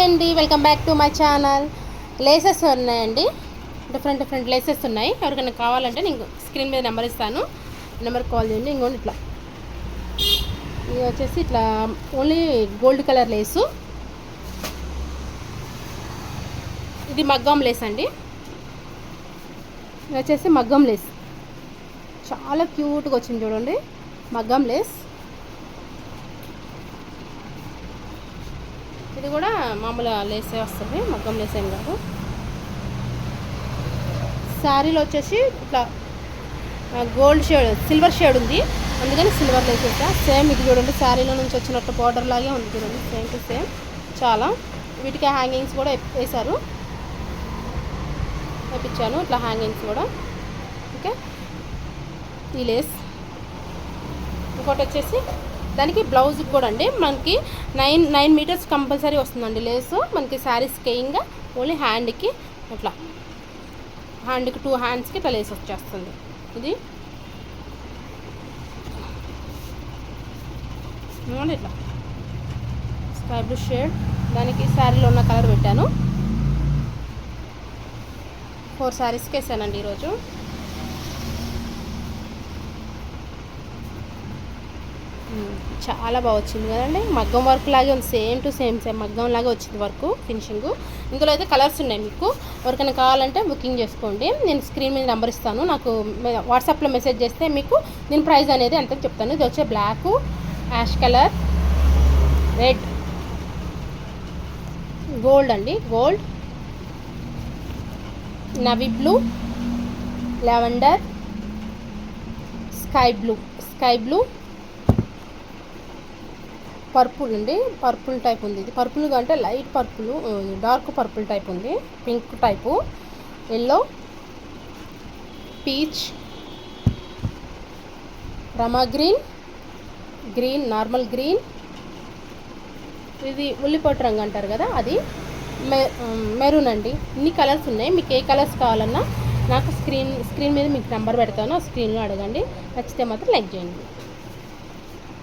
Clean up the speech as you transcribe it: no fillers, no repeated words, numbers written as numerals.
అండి, welcome back to my channel. Laces ఉన్నాయండి, different laces ఉన్నాయి. ఎవరికైనా కావాలంటే నేను స్క్రీన్ మీద నెంబర్ ఇస్తాను, నెంబర్కి కాల్ చేయండి. ఇంకోండి ఇట్లా, ఇది వచ్చేసి ఇట్లా ఓన్లీ గోల్డ్ కలర్ లేసు. ఇది మగ్గం లేస్ అండి. ఇది వచ్చేసి మగ్గం లేస్, చాలా క్యూట్గా వచ్చింది చూడండి, మగ్గం లేస్. ఇది కూడా మామూలు లేసే వస్తుంది, మగ్గం లేస్ ఏం కాదు. శారీలో వచ్చేసి ఇట్లా గోల్డ్ షేడ్, సిల్వర్ షేడ్ ఉంది, అందుకని సిల్వర్ లేస్ వేసా. సేమ్ ఇది చూడండి, శారీలో నుంచి వచ్చినట్టు బార్డర్ లాగే ఉంది చూడండి, సేమ్ టు సేమ్. చాలా వీటికి హ్యాంగింగ్స్ కూడా వేశారు, వేపించాను ఇట్లా హ్యాంగింగ్స్ కూడా. ఓకే, ఈ లేస్. ఇంకోటి వచ్చేసి దానికి బ్లౌజ్ కూడా అండి, మనకి 9 మీటర్స్ కంపల్సరీ వస్తుందండి లేసు. మనకి శారీస్కి ఇంకా ఓన్లీ హ్యాండ్కి ఇట్లా, హ్యాండ్కి 2 హ్యాండ్స్కి ఇట్లా లేస్ వచ్చేస్తుంది. ఇది ఇట్లా స్కై బ్లూ షేడ్, దానికి శారీలో ఉన్న కలర్ పెట్టాను. 4 శారీస్కి వేసానండి ఈరోజు. చాలా బాగా వచ్చింది కదండి, మగ్గం వర్క్ లాగే ఉంది, సేమ్ టు సేమ్ మగ్గం లాగే వచ్చింది వర్క్ ఫినిషింగ్. ఇందులో అయితే కలర్స్ ఉన్నాయి, మీకు ఎవరికైనా కావాలంటే బుకింగ్ చేసుకోండి. నేను స్క్రీన్ మీద నెంబర్ ఇస్తాను, నాకు వాట్సాప్లో మెసేజ్ చేస్తే మీకు నేను ప్రైస్ అనేది ఎంత చెప్తాను. ఇది వచ్చే black, ash colour, red, gold అండి, gold, navy blue, lavender, sky blue, purple అండి, పర్పుల్ టైప్ ఉంది. ఇది పర్పుల్ అంటే light purple, dark purple type ఉంది, pink type, yellow, peach, Rama green, normal green, ఇది ఉల్లిపొట్టు రంగు అంటారు కదా అది, మెరూన్ అండి. ఇన్ని కలర్స్ ఉన్నాయి, మీకు ఏ కలర్స్ కావాలన్నా నాకు స్క్రీన్ మీద మీకు నెంబర్ పెడతాను, ఆ స్క్రీన్లో అడగండి. నచ్చితే మాత్రం లైక్ చేయండి.